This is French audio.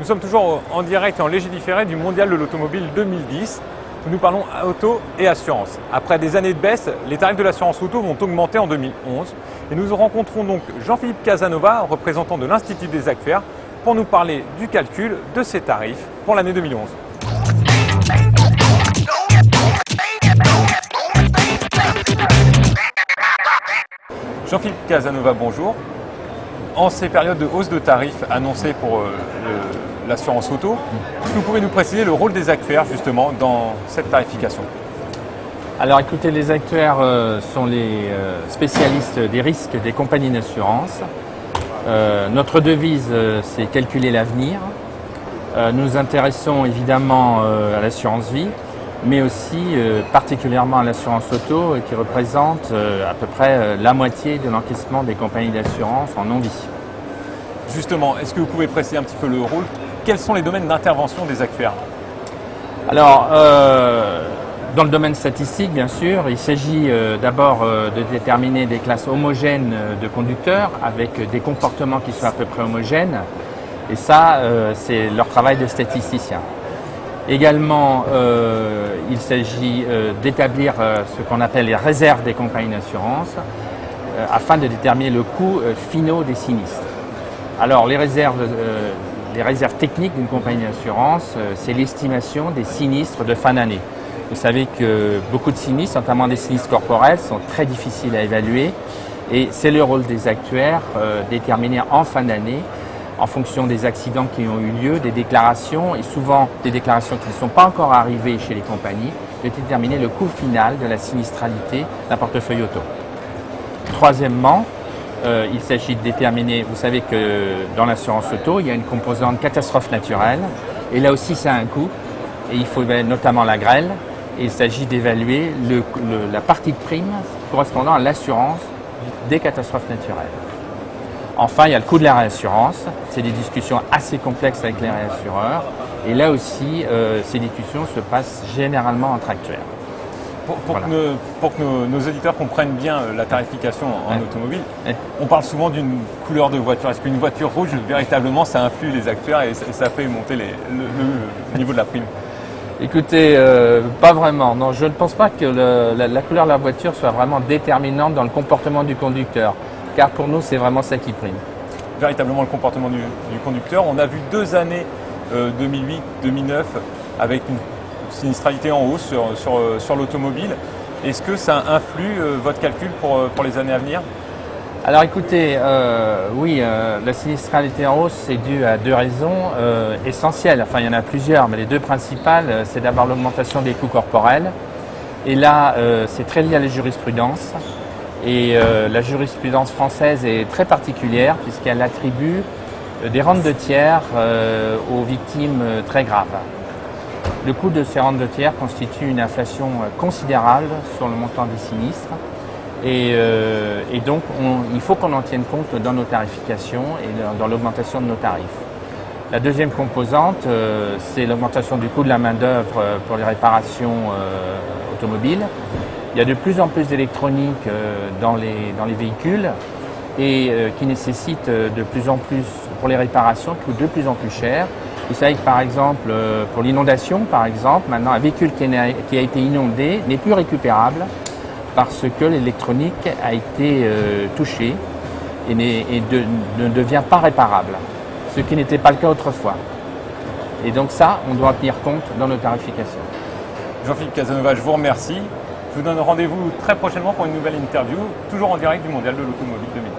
Nous sommes toujours en direct et en léger différé du Mondial de l'Automobile 2010 où nous parlons auto et assurance. Après des années de baisse, les tarifs de l'assurance auto vont augmenter en 2011 et nous rencontrons donc Jean-Philippe Casanova, représentant de l'Institut des Actuaires, pour nous parler du calcul de ces tarifs pour l'année 2011. Jean-Philippe Casanova, bonjour. En ces périodes de hausse de tarifs annoncées pour l'assurance auto, est-ce que vous pouvez nous préciser le rôle des actuaires justement dans cette tarification? Alors écoutez, les actuaires sont les spécialistes des risques des compagnies d'assurance. Notre devise, c'est calculer l'avenir. Nous nous intéressons évidemment à l'assurance vie, mais aussi particulièrement à l'assurance auto qui représente à peu près la moitié de l'encaissement des compagnies d'assurance en non-vie. Justement, est-ce que vous pouvez préciser un petit peu le rôle? Quels sont les domaines d'intervention des actuaires? Alors, dans le domaine statistique, bien sûr, il s'agit d'abord de déterminer des classes homogènes de conducteurs avec des comportements qui soient à peu près homogènes. Et ça, c'est leur travail de statisticien. Également, il s'agit d'établir ce qu'on appelle les réserves des compagnies d'assurance afin de déterminer le coût finaux des sinistres. Alors, les réserves techniques d'une compagnie d'assurance, c'est l'estimation des sinistres de fin d'année. Vous savez que beaucoup de sinistres, notamment des sinistres corporels, sont très difficiles à évaluer et c'est le rôle des actuaires déterminer en fin d'année, en fonction des accidents qui ont eu lieu, des déclarations et souvent des déclarations qui ne sont pas encore arrivées chez les compagnies, de déterminer le coût final de la sinistralité d'un portefeuille auto. Troisièmement, il s'agit de déterminer, vous savez que dans l'assurance auto, il y a une composante catastrophe naturelle et là aussi ça a un coût et il faut notamment la grêle et il s'agit d'évaluer la partie de prime correspondant à l'assurance des catastrophes naturelles. Enfin, il y a le coût de la réassurance. C'est des discussions assez complexes avec les réassureurs. Et là aussi, ces discussions se passent généralement entre actuaires. Pour que nos auditeurs comprennent bien la tarification en automobile, on parle souvent d'une couleur de voiture. Est-ce qu'une voiture rouge, véritablement, ça influe les actuaires et ça fait monter le niveau de la prime? Écoutez, pas vraiment. Non, je ne pense pas que la couleur de la voiture soit vraiment déterminante dans le comportement du conducteur. Car pour nous, c'est vraiment ça qui prime. Véritablement le comportement du conducteur. On a vu 2 années 2008-2009 avec une sinistralité en hausse sur l'automobile. Est-ce que ça influe votre calcul pour les années à venir? Alors écoutez, oui, la sinistralité en hausse, c'est dû à 2 raisons essentielles. Enfin, il y en a plusieurs, mais les 2 principales, c'est d'abord l'augmentation des coûts corporels. Et là, c'est très lié à la jurisprudence. Et la jurisprudence française est très particulière puisqu'elle attribue des rentes de tiers aux victimes très graves. Le coût de ces rentes de tiers constitue une inflation considérable sur le montant des sinistres et donc il faut qu'on en tienne compte dans nos tarifications et dans l'augmentation de nos tarifs. La deuxième composante, c'est l'augmentation du coût de la main-d'œuvre pour les réparations automobiles. Il y a de plus en plus d'électronique dans les véhicules et qui nécessite de plus en plus, pour les réparations, coûte de plus en plus cher. Vous savez que par exemple, pour l'inondation, par exemple, maintenant un véhicule qui a été inondé n'est plus récupérable parce que l'électronique a été touchée et ne devient pas réparable, ce qui n'était pas le cas autrefois. Et donc ça, on doit en tenir compte dans nos tarifications. Jean-Philippe Casanova, je vous remercie. Je vous donne rendez-vous très prochainement pour une nouvelle interview, toujours en direct du Mondial de l'Automobile 2010.